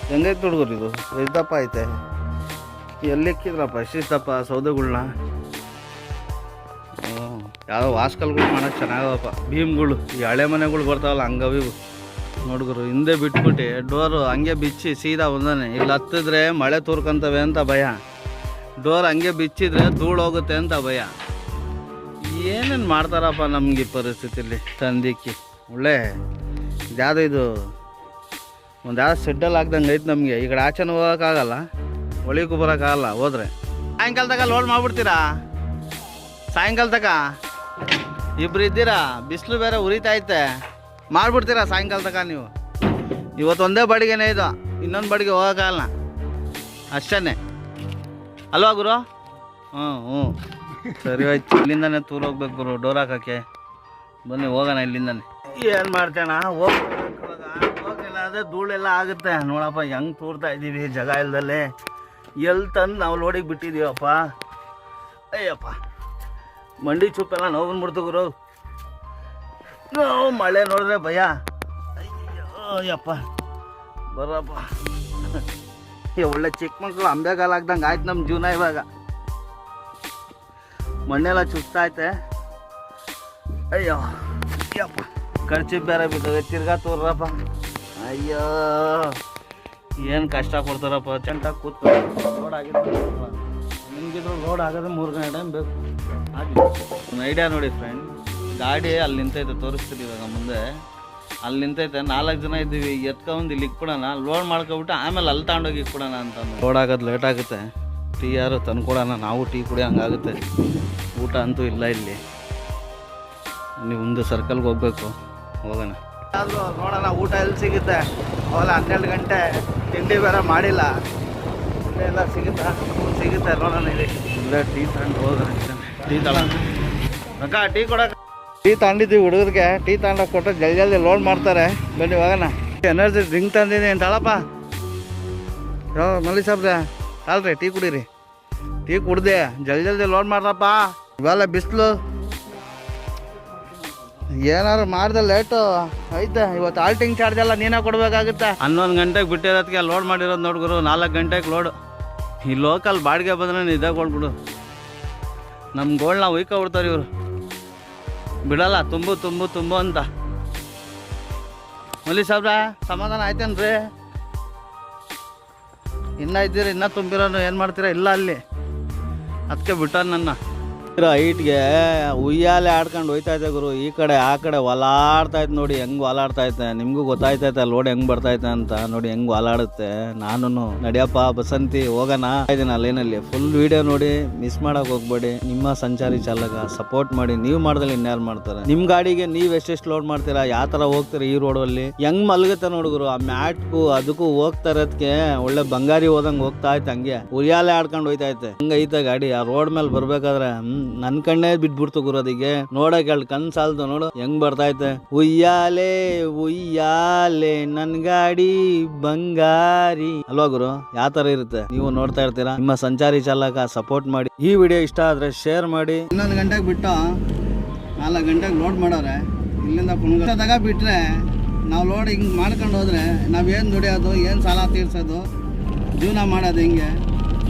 ಹೆಂಗೈತೆ ಹುಡುಗರು ಇದು ಎಷ್ಟಪ್ಪ ಐತೆ. ಎಲ್ಲಿಕ್ಕಿದ್ರಪ್ಪ ಎಷ್ಟಿಷ್ಟಪ್ಪ ಸೌದೆಗಳ್ನ. ಯಾವುದೋ ವಾಸ್ಕಲ್ಗಳು ಮಾಡೋಕೆ ಚೆನ್ನಾಗಪ್ಪ. ಭೀಮ್ಗಳು ಈ ಹಳೆ ಮನೆಗಳು ಬರ್ತಾವಲ್ಲ ಹಂಗವಿವು ನೋಡ್ಗುರು. ಹಿಂದೆ ಬಿಟ್ಬಿಟ್ಟು ಡೋರು ಹಂಗೆ ಬಿಚ್ಚಿ ಸೀದಾ ಒಂದನೇ. ಇಲ್ಲಿ ಹತ್ತಿದ್ರೆ ಮಳೆ ತೂರ್ಕೊಂತವೆ ಅಂತ ಭಯ. ಡೋರ್ ಹಂಗೆ ಬಿಚ್ಚಿದ್ರೆ ಧೂಳು ಹೋಗುತ್ತೆ ಅಂತ ಭಯ. ಏನೇನು ಮಾಡ್ತಾರಪ್ಪ ನಮಗೆ ಪರಿಸ್ಥಿತಿಲಿ ತಂದಿಕ್ಕಿ. ಒಳ್ಳೆ ಇದ್ಯಾವುದೋ ಇದು ಒಂದು ಯಾವ್ದು ಸೆಡ್ಡಲ್ಲಿ ಹಾಕ್ದಂಗೆ ಐತೆ ನಮಗೆ. ಈ ಕಡೆ ಆಚೆನೂ ಹೋಗೋಕ್ಕಾಗಲ್ಲ, ಒಳಿಗೂ ಬರೋಕ್ಕಾಗಲ್ಲ. ಹೋದ್ರೆ ಸಾಯಂಕಾಲದಾಗ ಲೋಡ್ ಮಾಡ್ಬಿಡ್ತೀರಾ? ಸಾಯಂಕಾಲ ತಕ ಇಬ್ರು ಇದ್ದೀರಾ, ಬಿಸಿಲು ಬೇರೆ ಉರಿತೈತೆ, ಮಾಡಿಬಿಡ್ತೀರಾ ಸಾಯಂಕಾಲ ತಕ ನೀವು? ಇವತ್ತು ಒಂದೇ ಬಾಡಿಗೆನೇ ಇದು, ಇನ್ನೊಂದು ಬಾಡಿಗೆ ಹೋಗೋಕ್ಕಾಗಲ್ಲ ಅಷ್ಟೇ ಅಲ್ವಾ ಗುರು? ಹ್ಞೂ ಸರಿ ಆಯ್ತು. ಇಲ್ಲಿಂದಾನೆ ತೂರ್ ಹೋಗ್ಬೇಕು ಗುರು, ಡೋರ್ ಹಾಕಕ್ಕೆ. ಬನ್ನಿ ಹೋಗೋಣ ಇಲ್ಲಿಂದಾನೆ. ಏನು ಮಾಡ್ತೇಣ, ಹೋಗ್ಬೇಕು ಇವಾಗ. ಹೋಗಿಲ್ಲ ಅಂದರೆ ಧೂಳೆಲ್ಲ ಆಗುತ್ತೆ. ನೋಡಪ್ಪ ಹೆಂಗೆ ತೂರ್ತಾ ಇದ್ದೀವಿ ಜಾಗ ಇಲ್ದಲ್ಲೇ. ಎಲ್ಲಿ ತಂದು ನಾವು ಲೋಡಿಗೆ ಬಿಟ್ಟಿದ್ದೀವಪ್ಪ. ಅಯ್ಯಪ್ಪ ಮಂಡಿ ಚುಪ್ಪೆಲ್ಲ ನೋವು ಬಂದ್ಬಿಡ್ತು ಗುರು. ಮಳೆ ನೋಡಿದ್ರೆ ಭಯ. ಅಯ್ಯಪ್ಪ ಬರಪ್ಪ. ಒಳ್ಳೆ ಚಿಕ್ಕ ಮಕ್ಕಳು ಅಂಬೆಗಾಲ ಆಗ್ದಂಗೆ ಆಯ್ತು ನಮ್ಮ ಜೀವನ ಇವಾಗ. ಮಣ್ಣೆಲ್ಲ ಚುಚ್ತೈತೆ. ಅಯ್ಯೋ ಅಯ್ಯಪ್ಪ ಖರ್ಚು ಬೇರೆ ಬಿದ್ದವೆ. ತಿರ್ಗಾ ತೋರ್ರಪ್ಪ. ಅಯ್ಯೋ ಏನು ಕಷ್ಟ ಕೊಡ್ತಾರಪ್ಪ. ಚೆಂಟಾಗಿ ಕೂತ್ಕೊಂಡು ರೋಡ್ ಆಗಿದ್ದು ನಿಮಗಿದ್ರು ರೋಡ್ ಆಗೋದು 3 ಗಂಟೆ ಟೈಮ್ ಬೇಕು. ಹಾಗೆ ಒಂದು ಐಡಿಯಾ ನೋಡಿ ಫ್ರೆಂಡ್. ಗಾಡಿ ಅಲ್ಲಿ ನಿಂತೈತೆ, ತೋರಿಸ್ತೀವಿ ಇವಾಗ ಮುಂದೆ. ಅಲ್ಲಿ ನಿಂತೈತೆ, 4 ಜನ ಇದ್ದೀವಿ. ಎತ್ಕೊಂಡು ಇಲ್ಲಿ ಇಕ್ಬಿಡೋಣ, ಲೋಡ್ ಮಾಡ್ಕೊಬಿಟ್ಟು ಆಮೇಲೆ ಅಲ್ಲಿ ತಗೊಂಡೋಗಿ ಇಕ್ಬಿಡೋಣ ಅಂತ. ಲೋಡ್ ಆಗೋದು ಲೇಟ್ ಆಗುತ್ತೆ. ಟೀ ಯಾರು ತಂದ್ಕೊಡೋಣ, ನಾವು ಟೀ ಕುಡಿ ಹಂಗಾಗುತ್ತೆ. ಊಟ ಅಂತೂ ಇಲ್ಲ ಇಲ್ಲಿ. ನೀವು ಮುಂದೆ ಸರ್ಕಲ್ಗೆ ಹೋಗ್ಬೇಕು, ಹೋಗೋಣ. ಆದರೂ ನೋಡೋಣ ಊಟ ಎಲ್ಲಿ ಸಿಗುತ್ತೆ. ಅವೆಲ್ಲ 12 ಗಂಟೆ, ತಿಂಡಿ ಬೇರೆ ಮಾಡಿಲ್ಲ. ತಿಂಡಿ ಎಲ್ಲ ಸಿಗುತ್ತಾ? ಸಿಗುತ್ತೆ, ನೋಡೋಣ. ಇಲ್ಲೇ ಟೀ ತಗೊಂಡು ಹೋಗೋಣ. ಟೀ ತಗೊಳ್ಳೋಣ ಅಕ್ಕ, ಟೀ ಕೊಡೋಕೆ. ಟೀ ತಗೊಂಡಿದ್ದೀವಿ ಹುಡುಗರಿಗೆ. ಟೀ ತಗೊಂಡೋಗಿ ಕೊಟ್ಟರೆ ಜಲ್ದಿ ಲೋಡ್ ಮಾಡ್ತಾರೆ. ಬನ್ನಿ ಹೋಗೋಣ. ಎನರ್ಜಿ ಡ್ರಿಂಕ್ ತಂದಿದ್ದೀನಿ ತಾಳಪ್ಪ. ಮಲ್ಲಿ ಸಾಬ್ರೆ ಅಲ್ರಿ, ಟೀ ಕುಡೀರಿ. ಟೀ ಕುಡ್ದೆ ಜಲ್ದಿ ಲೋಡ್ ಮಾಡ್ರಪ್ಪ. ಇವೆಲ್ಲ ಬಿಸಿಲು. ಏನಾದ್ರು ಮಾಡಿದೆ ಲೇಟು ಐತೆ. ಇವತ್ತು ಆಲ್ಟಿಂಗ್ ಚಾರ್ಜ್ ಎಲ್ಲ ನೀನೇ ಕೊಡಬೇಕಾಗುತ್ತೆ. 11 ಗಂಟೆಗೆ ಬಿಟ್ಟಿರೋದಕ್ಕೆ ಲೋಡ್ ಮಾಡಿರೋದು ನೋಡ್ಗುರು. 4 ಗಂಟೆಗೆ ಲೋಡು. ಈ ಲೋಕಲ್ ಬಾಡಿಗೆ ಬಂದ್ರೆ ಇದೇ ಕೊಡ್ಬಿಡು. ನಮ್ಮ ಗೋಲ್ನ ಉಯ್ಕೊಬಿಡ್ತಾರೆ ಇವರು. ಬಿಡಲ್ಲ, ತುಂಬು ಅಂತ. ಮಲ್ಲಿ ಸಾಬ್ರ ಸಮಾಧಾನ ಆಯ್ತೇನ್ರಿ? ಇನ್ನೂ ಇದ್ದೀರಿ, ಇನ್ನೂ ತುಂಬಿರೋನು ಏನು ಮಾಡ್ತೀರಾ? ಇಲ್ಲ ಅಲ್ಲಿ ಅದಕ್ಕೆ ಬಿಟ್ಟಾರ ನನ್ನ. ಹೈಟ್ಗೆ ಉಯ್ಯಾಲೆ ಆಡ್ಕೊಂಡು ಹೋಯ್ತೈತೆ ಗುರು. ಈ ಕಡೆ ಆ ಕಡೆ ಹೊಲಾಡ್ತಾಯ್ತು ನೋಡಿ, ಹೆಂಗೆ ಹೊಲಾಡ್ತೈತೆ. ನಿಮಗೂ ಗೊತ್ತಾಯ್ತೈತೆ ಲೋಡ್ ಹೆಂಗೆ ಬರ್ತೈತೆ ಅಂತ. ನೋಡಿ ಹೆಂಗೆ ಹೊಲಾಡುತ್ತೆ. ನಾನು ನಡಿಯಪ್ಪ ಬಸಂತಿ ಹೋಗೋಣ ಇದೀನಿ ಅಲ್ಲೇನಲ್ಲಿ. ಫುಲ್ ವಿಡಿಯೋ ನೋಡಿ, ಮಿಸ್ ಮಾಡಕ್ ಹೋಗ್ಬೇಡಿ. ನಿಮ್ಮ ಸಂಚಾರಿ ಚಾಲಕ ಸಪೋರ್ಟ್ ಮಾಡಿ. ನೀವು ಮಾಡ್ದಲ್ಲಿ ಇನ್ಯಾರು ಮಾಡ್ತಾರೆ? ನಿಮ್ಮ ಗಾಡಿಗೆ ನೀವು ಎಷ್ಟೆಷ್ಟು ಲೋಡ್ ಮಾಡ್ತೀರಾ, ಯಾವ ಥರ ಹೋಗ್ತೀರಾ ಈ ರೋಡಲ್ಲಿ. ಹೆಂಗ್ ಮಲಗುತ್ತೆ ನೋಡುಗರು. ಆ ಮ್ಯಾಟ್ಗೂ ಅದಕ್ಕೂ ಹೋಗ್ತಾ ಇರೋದಕ್ಕೆ ಒಳ್ಳೆ ಬಂಗಾರಿ ಹೋದಂಗೆ ಹೋಗ್ತಾ ಐತೆ. ಹಂಗೆ ಉಯ್ಯಾಲೆ ಆಡ್ಕೊಂಡು ಹೋಯ್ತೈತೆ. ಹಂಗೈತೆ ಗಾಡಿ. ಆ ರೋಡ್ ಮೇಲೆ ಬರ್ಬೇಕಾದ್ರೆ ನನ್ ಕಣ್ಣೇ ಬಿಟ್ಬಿಡ್ತು ಗುರೋದಿಗೆ. ನೋಡಕ್ ಎರಡು ಕಣ್ ಸಾಲ್ದು ನೋಡು ಹೆಂಗ್ ಬರ್ತೈತೆ. ಉಯ್ಯಾಲೆ ಉಯ್ಯಾಲೆ ನನ್ ಗಾಡಿ ಬಂಗಾರಿ ಅಲ್ವಾ ಗುರು? ಯಾವ ತರ ಇರುತ್ತೆ ನೀವು ನೋಡ್ತಾ ಇರ್ತೀರಾ. ನಿಮ್ಮ ಸಂಚಾರಿ ಚಾಲಕ ಸಪೋರ್ಟ್ ಮಾಡಿ. ಈ ವಿಡಿಯೋ ಇಷ್ಟ ಆದ್ರೆ ಶೇರ್ ಮಾಡಿ. 11 ಗಂಟೆಗೆ ಬಿಟ್ಟು 4 ಗಂಟೆಗೆ ಲೋಡ್ ಮಾಡೋರೆ. ಇಲ್ಲಿಂದ ಕುಣಗದಾಗ ಬಿಟ್ರೆ ನಾವು ಲೋಡ್ ಹಿಂಗ್ ಮಾಡ್ಕೊಂಡು ಹೋದ್ರೆ ನಾವೇನ್ ದುಡಿಯೋದು, ಏನ್ ಸಾಲ ತೀರ್ಸೋದು, ಜೀವನ ಮಾಡೋದು ಹಿಂಗೆ.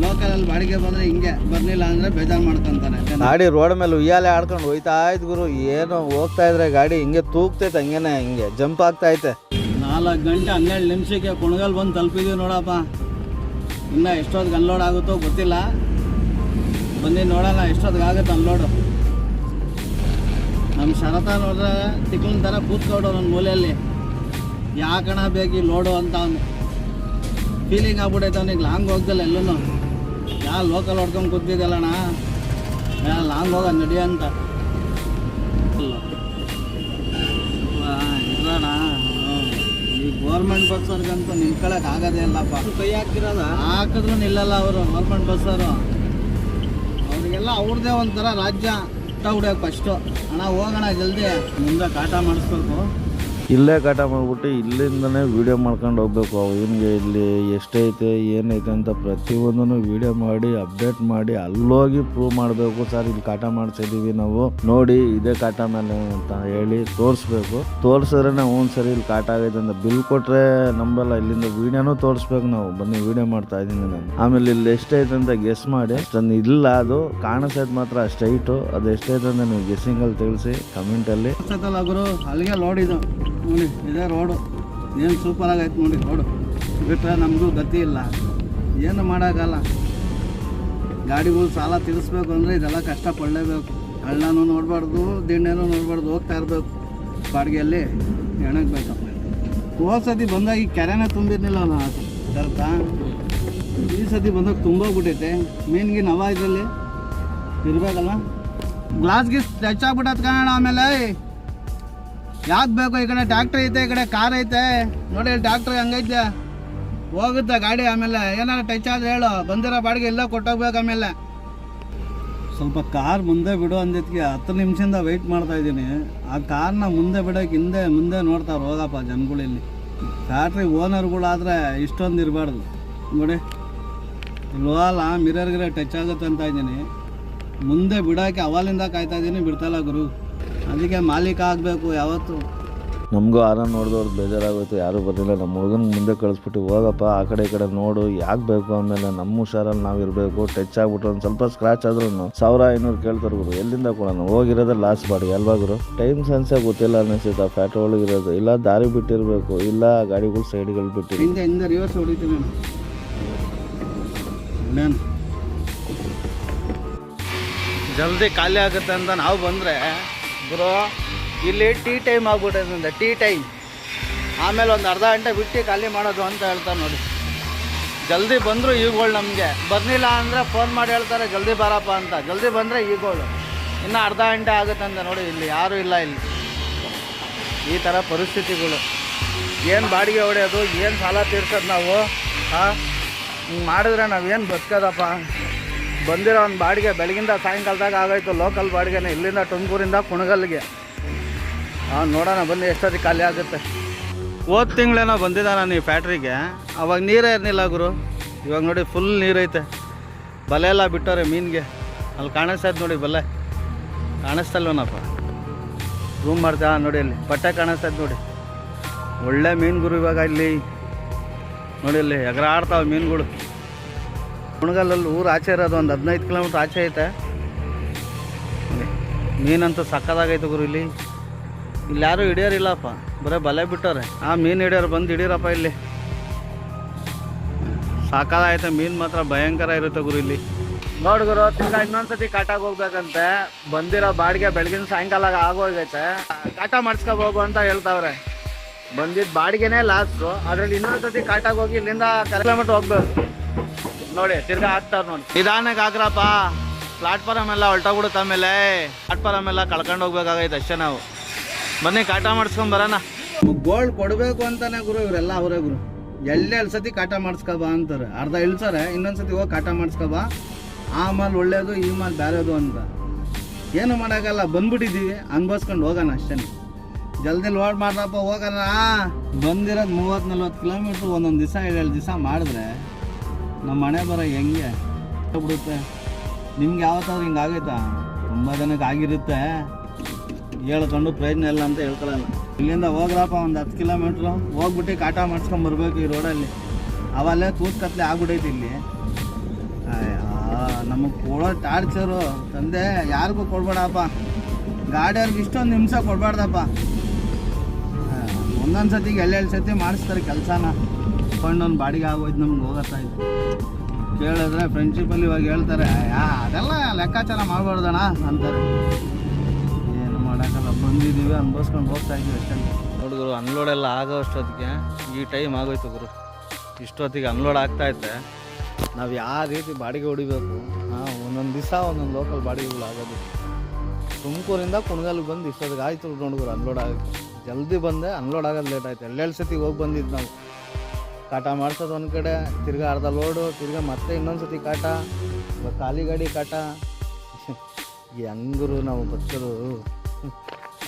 ಲೋಕಲಲ್ಲಿ ಬಾಡಿಗೆ ಬಂದ್ರೆ ಹಿಂಗೆ, ಬರ್ಲಿಲ್ಲ ಅಂದ್ರೆ ಬೇಜಾರು ಮಾಡ್ಕೊಂತಾನೆ. ಗಾಡಿ ರೋಡ್ ಮೇಲೆ ಉಯ್ಯಾಲೆ ಆಡ್ಕೊಂಡು ಹೋಯ್ತಾ ಇದ್ ಗುರು. ಏನೋ ಹೋಗ್ತಾ ಇದ್ರೆ ಗಾಡಿ ಹಿಂಗೆ ತೂಗ್ತೈತೆ, ಹಂಗೇನೆ ಹಿಂಗೆ ಜಂಪ್ ಆಗ್ತಾ ಐತೆ. 4 ಗಂಟೆ 12 ನಿಮಿಷಕ್ಕೆ ಕುಣಗಲ್ ಬಂದು ತಲುಪಿದೀವಿ ನೋಡಪ್ಪ. ಇನ್ನ ಎಷ್ಟೊತ್ತಿಗೆ ಅನ್ಲೋಡ್ ಆಗುತ್ತೋ ಗೊತ್ತಿಲ್ಲ. ಬನ್ನಿ ನೋಡೋಣ ಎಷ್ಟೊತ್ತಿಗೆ ಆಗುತ್ತೆ ಅನ್ಲೋಡು. ನಮ್ಮ ಶರತ ನೋಡ್ರೆ ತಿಕ್ಲಿನ ಥರ ಕೂತ್ಕೊಡು ನನ್ನ ಮೂಲೆಯಲ್ಲಿ. ಯಾಕಣ ಬೇಕು ಈ ಲೋಡು ಅಂತ ಅವನು ಫೀಲಿಂಗ್ ಆಗ್ಬಿಟ್ಟೈತೆ ಅವನಿಗೆ. ಲಾಂಗ್ ಹೋಗ್ದಲ್ಲ ಎಲ್ಲೂ. ಯಾ ಲೋಕಲ್ ಹೊಡ್ಕೊಂಡು ಕೂತಿದ್ದಲ್ಲಣ್ಣ, ಲಾಂಗ್ ಹೋಗ ನಡಿ ಅಂತ ಇರೋಣ. ಈ ಗೋರ್ಮೆಂಟ್ ಬಸ್ಸವ್ರಿಗಂತೂ ನಿಂತ್ಕೊಳಕ್ ಆಗೋದೇ ಇಲ್ಲಪ್ಪ. ಕೈ ಹಾಕ್ತಿರೋದ ಹಾಕಿದ್ರು ನಿಲ್ಲಲ್ಲ ಅವರು. ಗೋರ್ಮೆಂಟ್ ಬಸ್ಸವರು ಅವ್ರಿಗೆಲ್ಲ ಅವ್ರದ್ದೇ ಒಂಥರ ರಾಜ್ಯ. ಹೊಡಿಯೋಕೆ ಫಸ್ಟು ಅಣ್ಣ ಹೋಗೋಣ ಜಲ್ದಿ. ಮುಂದೆ ಕಾಟ ಮಾಡಿಸ್ಬೇಕು. ಇಲ್ಲೇ ಕಾಟ ಮಾಡಿಬಿಟ್ಟು ಇಲ್ಲಿಂದನೇ ವೀಡಿಯೋ ಮಾಡ್ಕೊಂಡು ಹೋಗ್ಬೇಕು. ಅವನಿಗೆ ಇಲ್ಲಿ ಎಷ್ಟೈತೆ ಏನೈತೆ ಅಂತ ಪ್ರತಿಯೊಂದನ್ನು ವೀಡಿಯೋ ಮಾಡಿ ಅಪ್ಡೇಟ್ ಮಾಡಿ ಅಲ್ಲೋಗಿ ಪ್ರೂವ್ ಮಾಡಬೇಕು. ಸರ್ ಇಲ್ಲಿ ಕಾಟ ಮಾಡ್ಸಿದ್ದೀವಿ ನಾವು ನೋಡಿ, ಇದೇ ಕಾಟ ಮೇಲೆ ಅಂತ ಹೇಳಿ ತೋರಿಸ್ಬೇಕು. ತೋರಿಸಿದ್ರೆ ನಾವು ಸರಿ ಇಲ್ಲಿ ಕಾಟ ಆಗೈತೆ ಅಂತ ಬಿಲ್ ಕೊಟ್ಟರೆ ನಂಬಲ್ಲ. ಇಲ್ಲಿಂದ ವೀಡಿಯೋನೂ ತೋರಿಸ್ಬೇಕು ನಾವು. ಬನ್ನಿ ವೀಡಿಯೋ ಮಾಡ್ತಾ ಇದ್ದೀನಿ ನಾನು. ಆಮೇಲೆ ಇಲ್ಲಿ ಎಷ್ಟೈತೆ ಅಂತ ಗೆಸ್ ಮಾಡಿ. ಅಷ್ಟೊಂದು ಇಲ್ಲ, ಅದು ಕಾಣಿಸೋದು ಮಾತ್ರ ಸ್ಟ್ರೈಟು. ಅದು ಎಷ್ಟೈತೆ ಅಂತ ನೀವು ಗೆಸ್ಸಿಂಗಲ್ಲಿ ತಿಳಿಸಿ ಕಮೆಂಟಲ್ಲಿ. ಗುರು ಅಲ್ಲಿಗೆ ಲೋಡಿದು ನೋಡಿ, ಇದೇ ರೋಡು. ಏನು ಸೂಪರ್ ಆಗೈತೆ ನೋಡಿ ರೋಡು. ಬಿಟ್ಟರೆ ನಮಗೂ ಗತಿ ಇಲ್ಲ, ಏನು ಮಾಡೋಕ್ಕಲ್ಲ. ಗಾಡಿಗಳು ಸಾಲ ತೀರಿಸ್ಬೇಕು ಅಂದರೆ ಇದೆಲ್ಲ ಕಷ್ಟಪಡಲೇಬೇಕು. ಹಳ್ಳನೂ ನೋಡಬಾರ್ದು, ದಿಣ್ಣೆನೂ ನೋಡಬಾರ್ದು, ಹೋಗ್ತಾ ಇರಬೇಕು ಬಾಡಿಗೆಯಲ್ಲಿ ಎಣಗಬೇಕು. ಹೋದ ಸತಿ ಬಂದಾಗ ಈ ಕೆರೆನೇ ತುಂಬಿರ್ಲಿಲ್ಲ ನಾವು ಸ್ವಲ್ಪ. ಈ ಸತಿ ಬಂದಾಗ ತುಂಬೋಗ್ಬಿಟ್ಟೈತೆ. ಮೀನ್ಗೆ ನವ ಇದರಲ್ಲಿ ಇರಬೇಕಲ್ಲ. ಗ್ಲಾಸ್ಗೆ ಟಚ್ ಆಗ್ಬಿಟ್ಟದ ಕಾರಣ. ಆಮೇಲೆ ಯಾಕೆ ಬೇಕು? ಈ ಕಡೆ ಟ್ಯಾಕ್ಟ್ರ್ ಐತೆ, ಈ ಕಡೆ ಕಾರ್ ಐತೆ ನೋಡಿ. ಟ್ಯಾಕ್ಟ್ರ್ ಹಂಗೈತೆ, ಹೋಗುತ್ತೆ ಗಾಡಿ. ಆಮೇಲೆ ಏನಾರ ಟಚ್ ಆದ್ರೆ ಹೇಳು, ಬಂದಿರೋ ಬಾಡಿಗೆ ಎಲ್ಲ ಕೊಟ್ಟೋಗ್ಬೇಕು. ಆಮೇಲೆ ಸ್ವಲ್ಪ ಕಾರ್ ಮುಂದೆ ಬಿಡು ಅಂದಿದ್ದಕ್ಕೆ 10 ನಿಮಿಷದಿಂದ ವೆಯ್ಟ್ ಮಾಡ್ತಾ ಇದ್ದೀನಿ. ಆ ಕಾರ್ನ ಮುಂದೆ ಬಿಡೋಕೆ ಮುಂದೆ ನೋಡ್ತಾರೆ ಹೋಗಪ್ಪ ಜನಗಳಿಲ್ಲಿ. ಫ್ಯಾಕ್ಟ್ರಿ ಓನರ್ಗಳಾದರೆ ಇಷ್ಟೊಂದು ಇರಬಾರ್ದು ನೋಡಿ. ಲೋಲ್ಲ ಮಿರರ್ಗೆ ಟಚ್ ಆಗುತ್ತೆ ಅಂತ ಇದ್ದೀನಿ. ಮುಂದೆ ಬಿಡೋಕ್ಕೆ ಅವಲಿಂದ ಕಾಯ್ತಾ ಇದ್ದೀನಿ, ಬಿಡ್ತಾಯಿಲ್ಲ ಗುರು. ಅದಕ್ಕೆ ಮಾಲೀಕ ಆಗಬೇಕು ಯಾವತ್ತು. ನಮಗೂ ಆರಾಮ್ ನೋಡಿದವ್ರು ಬೇಜಾರಾಗೋಯ್ತು, ಯಾರೂ ಬರಲಿಲ್ಲ. ನಮ್ಮ ಹುಡುಗನ ಮುಂದೆ ಕಳಿಸ್ಬಿಟ್ಟು ಹೋಗಪ್ಪ ಆ ಕಡೆ ಈ ಕಡೆ ನೋಡು, ಯಾಕೆ ಬೇಕು ಆಮೇಲೆ ನಮ್ಮ ಹುಷಾರಲ್ಲಿ ನಾವು ಇರಬೇಕು. ಟಚ್ ಆಗ್ಬಿಟ್ರೆ ಒಂದು ಸ್ವಲ್ಪ ಸ್ಕ್ರಾಚ್ ಆದ್ರೂ 1500 ಕೇಳ್ತಾರೆ ಗುರು. ಎಲ್ಲಿಂದ ಕೊಡೋಣ? ಹೋಗಿರೋದೇ ಲಾಸ್ಟ್ ಬಾಡಿಗೆ ಅಲ್ವಾ ಗುರು? ಟೈಮ್ ಸೆನ್ಸೇ ಗೊತ್ತಿಲ್ಲ ಅನ್ನಿಸುತ್ತೆ. ಫ್ಯಾಕ್ಟ್ರಿ ಒಳಗಿರೋದು ಇಲ್ಲ ದಾರಿ ಬಿಟ್ಟಿರಬೇಕು, ಇಲ್ಲ ಗಾಡಿಗಳು ಸೈಡ್ಗಳು ಬಿಟ್ಟಿರಿ. ಹಿಂದೆ ರಿವರ್ಸ್ ಹೊಡಿತೀನಿ ನಾನು. ಜಲ್ದಿ ಖಾಲಿ ಆಗುತ್ತೆ ಅಂತ ನಾವು ಬಂದರೆ ಗುರು ಇಲ್ಲಿ ಟೀ ಟೈಮ್ ಆಗ್ಬಿಟ್ಟಿದೆ. ಟೀ ಟೈಮ್ ಆಮೇಲೆ ಒಂದು ಅರ್ಧ ಗಂಟೆ ಬಿಟ್ಟು ಖಾಲಿ ಮಾಡೋದು ಅಂತ ಹೇಳ್ತಾರೆ ನೋಡಿ. ಜಲ್ದಿ ಬಂದರು ಈಗಳು ನಮಗೆ, ಬರ್ನಿಲ್ಲ ಅಂದರೆ ಫೋನ್ ಮಾಡಿ ಹೇಳ್ತಾರೆ ಜಲ್ದಿ ಬರಪ್ಪ ಅಂತ. ಜಲ್ದಿ ಬಂದರೆ ಈಗಳು ಇನ್ನೂ ಅರ್ಧ ಗಂಟೆ ಆಗುತ್ತೆ ಅಂತ ನೋಡಿ. ಇಲ್ಲಿ ಯಾರೂ ಇಲ್ಲ. ಇಲ್ಲಿ ಈ ಥರ ಪರಿಸ್ಥಿತಿಗಳು. ಏನು ಬಾಡಿಗೆ ಹೊಡೆಯೋದು, ಏನು ಸಾಲ ತೀರ್ಸೋದು ನಾವು? ಹಾಂ, ಹಿಂಗೆ ಮಾಡಿದ್ರೆ ನಾವೇನು ಬದುಕೋದಪ್ಪ? ಬಂದಿರೋ ಒಂದು ಬಾಡಿಗೆ ಬೆಳಗಿಂದ ಸಾಯಂಕಾಲದಾಗ ಆಗೋಯ್ತು. ಲೋಕಲ್ ಬಾಡಿಗೆನೇ ಇಲ್ಲಿಂದ ತುಮಕೂರಿಂದ ಕುಣಗಲ್ಗೆ. ನೋಡೋಣ ಬನ್ನಿ ಎಷ್ಟೊತ್ತಿಗೆ ಖಾಲಿ ಆಗುತ್ತೆ. ಹೋದ ತಿಂಗಳೇನೋ ಬಂದಿದ್ದ ನಾನು ಈ ಫ್ಯಾಕ್ಟ್ರಿಗೆ, ಅವಾಗ ನೀರೇ ಇರಲಿಲ್ಲ ಗುರು. ಇವಾಗ ನೋಡಿ ಫುಲ್ ನೀರೈತೆ. ಬಲೆ ಎಲ್ಲ ಬಿಟ್ಟವ್ರೆ ಮೀನಿಗೆ. ಅಲ್ಲಿ ಕಾಣಿಸ್ತೈತೆ ನೋಡಿ ಬಲೆ, ಕಾಣಿಸ್ತಲ್ವನಪ್ಪ? ರೂಮ್ ಮಾಡ್ತಾ ನೋಡಿ, ಅಲ್ಲಿ ಬಟ್ಟೆ ಕಾಣಿಸ್ತೈತೆ ನೋಡಿ. ಒಳ್ಳೆ ಮೀನು ಗುರು ಇವಾಗ ಇಲ್ಲಿ ನೋಡಿ. ಇಲ್ಲಿ ಎಗರಾಡ್ತಾವೆ ಮೀನುಗಳು. ಕುಣಗಲ್ಲಲ್ಲಿ ಊರು ಆಚೆ ಇರೋದು ಒಂದು 15 ಕಿಲೋಮೀಟ್ರ್ ಆಚೆ ಐತೆ. ಮೀನಂತೂ ಸಕ್ಕದಾಗೈತೆ ಗುರು. ಇಲ್ಲಿ ಯಾರೂ ಹಿಡಿಯೋರಿಲ್ಲಪ್ಪ, ಬರೀ ಬಲೆ ಬಿಟ್ಟವ್ರೆ. ಮೀನು ಹಿಡಿಯೋರು ಬಂದು ಹಿಡೀರಪ್ಪ ಇಲ್ಲಿ. ಸಾಕಾಗೈತೆ ಮೀನು ಮಾತ್ರ ಭಯಂಕರ ಇರುತ್ತೆ ಗುರು ಇಲ್ಲಿ. ನೋಡಿ ಗುರು, ತಿರ್ಗಾ ಇನ್ನೊಂದ್ಸತಿ ಕಾಟಾಗಿ ಹೋಗ್ಬೇಕಂತೆ. ಬಂದಿರೋ ಬಾಡಿಗೆ ಬೆಳಗಿನ ಸಾಯಂಕಾಲ ಆಗೋಗೈತೆ. ಕಾಟ ಮಾಡಿಸ್ಕೋಬೋಗು ಅಂತ ಹೇಳ್ತಾವ್ರೆ. ಬಂದಿದ್ದು ಬಾಡಿಗೆನೇ ಲಾಸ್ಟು, ಅದರಲ್ಲಿ ಇನ್ನೊಂದ್ಸತಿ ಕಾಟಾಗಿ ಹೋಗಿ ಇಲ್ಲಿಂದ ಕಿಲೋಮೀಟ್ರ್ ಹೋಗ್ಬೇಕು ನೋಡಿ. ತಿರ್ಗಾ ಹಾಕ್ತಾವ್ರು ನೋಡಿ. ನಿಧಾನಕ್ಕೆ ಹಾಕ್ರಪ್ಪ, ಪ್ಲಾಟ್ಫಾರಮ್ ಎಲ್ಲ ಹೊಲ್ಟೋಗ್ಬಿಡುತ್ತೆ. ಆಮೇಲೆ ಪ್ಲಾಟ್ಫಾರಮ್ ಎಲ್ಲ ಕಳ್ಕೊಂಡು ಹೋಗ್ಬೇಕಾಗೈತೆ ಅಷ್ಟೇ. ನಾವು ಬನ್ನಿ ಕಾಟ ಮಾಡಿಸ್ಕೊಂಬರೋಣ. ಗೋಲ್ಡ್ ಕೊಡಬೇಕು ಅಂತಾನೆ ಗುರು ಇವರೆಲ್ಲ ಅವರೇ ಗುರು. ಎಲ್ಲೆಲ್ಲಿ ಸತಿ ಕಾಟ ಮಾಡಿಸ್ಕೊಬಾ ಅಂತಾರೆ. ಅರ್ಧ ಇಳ್ಸಾರೆ, ಇನ್ನೊಂದ್ಸತಿ ಹೋಗಿ ಕಾಟ ಮಾಡಿಸ್ಕೊಬಾ, ಆ ಮಾಲ್ ಒಳ್ಳೇದು ಈ ಮಾಲ್ ಬೇರೆದು ಅಂತ. ಏನು ಮಾಡೋಕ್ಕಲ್ಲ, ಬಂದ್ಬಿಟ್ಟಿದ್ದೀವಿ, ಅನ್ಭವಿಸ್ಕೊಂಡು ಹೋಗೋಣ ಅಷ್ಟೇ. ಜಲ್ದಿ ಲೋಡ್ ಮಾಡ್ರಪ್ಪ ಹೋಗೋಣ. ಬಂದಿರೋದು 30-40 ಕಿಲೋಮೀಟ್ರ್ ಒಂದೊಂದು ದಿವಸ 7 ದಿವಸ ಮಾಡಿದ್ರೆ ನಮ್ಮ ಮನೆ ಬರೋ ಹೆಂಗೆ ಬಿಡುತ್ತೆ. ನಿಮ್ಗೆ ಯಾವತ್ತಾದ್ರೂ ಹಿಂಗೆ ಆಗೈತಾ? ತುಂಬ ಜನಕ್ಕೆ ಆಗಿರುತ್ತೆ. ಹೇಳ್ಕೊಂಡು ಪ್ರಯೋಜನ ಇಲ್ಲ ಅಂತ ಹೇಳ್ಕೊಳ್ಳಲ್ಲ. ಇಲ್ಲಿಂದ ಹೋಗ್ರಪ್ಪ ಒಂದು 10 ಕಿಲೋಮೀಟ್ರು ಹೋಗ್ಬಿಟ್ಟು ಕಾಟ ಮಾಡಿಸ್ಕೊಂಬರ್ಬೇಕು ಈ ರೋಡಲ್ಲಿ. ಅವಲ್ಲೇ ತೂತ್ಕತ್ಲೆ ಆಗ್ಬಿಟ್ಟೈತಿ ಇಲ್ಲಿ. ನಮಗೆ ಕೊಡೋ ಟಾರ್ಚರು ತಂದೆ ಯಾರಿಗೂ ಕೊಡ್ಬೇಡಪ್ಪ. ಗಾಡಿಯವ್ರಿಗೆ ಇಷ್ಟೊಂದು ನಿಮಿಷ ಕೊಡಬಾರ್ದಪ್ಪ. ಒಂದೊಂದು ಸತಿಗೆ ಎಲ್ಲೆಲ್ಲಿ ಸತಿ ಮಾಡಿಸ್ತಾರೆ ಕೆಲಸನ. ಕೊಂಡೊಂದು ಬಾಡಿಗೆ ಆಗೋಯ್ತು ನಮ್ಗೆ ಹೋಗತ್ತಾ ಇತ್ತು. ಕೇಳಿದ್ರೆ ಫ್ರೆಂಡ್ಶಿಪ್ಪಲ್ಲಿ ಇವಾಗ ಹೇಳ್ತಾರೆ, ಅದೆಲ್ಲ ಲೆಕ್ಕಾಚಾರ ಮಾಡಬಾರ್ದಣ್ಣ ಅಂತಾರೆ. ಏನು ಮಾಡೋಕ್ಕಲ್ಲ, ಬಂದಿದ್ದೀವಿ ಅನ್ಭವಿಸ್ಕೊಂಡು ಹೋಗ್ತಾ ಇದ್ದೀವಿ ಅಷ್ಟೇ. ನೋಡಿದ್ರು ಅನ್ಲೋಡೆಲ್ಲ ಆಗೋ ಅಷ್ಟೊತ್ತಿಗೆ ಈ ಟೈಮ್ ಆಗೋಯ್ತು ಗುರು. ಇಷ್ಟೊತ್ತಿಗೆ ಅನ್ಲೋಡ್ ಆಗ್ತಾಯಿತ್ತೆ. ನಾವು ಯಾವ ರೀತಿ ಬಾಡಿಗೆ ಹೊಡಿಬೇಕು? ಒಂದೊಂದು ದಿವಸ ಒಂದೊಂದು ಲೋಕಲ್ ಬಾಡಿಗೆಗಳು ಆಗೋದು. ತುಮಕೂರಿಂದ ಕುಣಗಲ್ಗೆ ಬಂದು ಇಷ್ಟೊತ್ತಿಗೆ ಆಯಿತು ನೋಡಿದ್ರು ಅನ್ಲೋಡ್ ಆಗುತ್ತೆ. ಜಲ್ದಿ ಬಂದೆ, ಅನ್ಲೋಡ್ ಆಗೋದು ಲೇಟ್ ಆಯಿತು. ಎಲ್ಲೆಲ್ಲಿ ಸತಿ ಹೋಗಿ ಬಂದಿದ್ದು ನಾವು. ಕಾಟ ಮಾಡ್ಸೋದು ಒಂದು ಕಡೆ, ತಿರ್ಗಾ ಅರ್ಧ ಲೋಡು, ತಿರ್ಗಾ ಮತ್ತೆ ಇನ್ನೊಂದು ಸತಿ ಕಾಟ, ಖಾಲಿ ಗಾಡಿ ಕಾಟ. ಹೆಂಗರು ನಾವು ಬದುಕೋದು?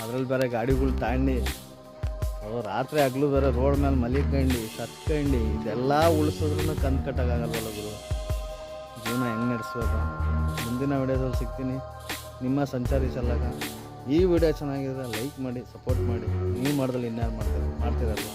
ಅದ್ರಲ್ಲಿ ಬೇರೆ ಗಾಡಿಗಳು ತಾಂಡಿ ರಾತ್ರಿ ಹಗಲು ಬೇರೆ ರೋಡ್ ಮೇಲೆ ಮಲಿಕೊಂಡು ಸತ್ಕೊಂಡು ಇದೆಲ್ಲ ಉಳಿಸೋದ್ರೂ ಕಂತು ಕಟ್ಟೋಕ್ಕಾಗಲ್ವಲ್ಲ ಗುರು. ಜೀವನ ಹೆಂಗೆ ನಡೆಸ್ಬೇಕು? ಮುಂದಿನ ವಿಡಿಯೋದಲ್ಲಿ ಸಿಗ್ತೀನಿ. ನಿಮ್ಮ ಸಂಚಾರಿ ಸಲ್ಲಾಗ. ಈ ವಿಡಿಯೋ ಚೆನ್ನಾಗಿದ್ರೆ ಲೈಕ್ ಮಾಡಿ, ಸಪೋರ್ಟ್ ಮಾಡಿ. ನೀವು ಮಾಡಿದಲ್ಲಿ ಇನ್ಯಾರು ಮಾಡ್ತೀರಲ್ವ?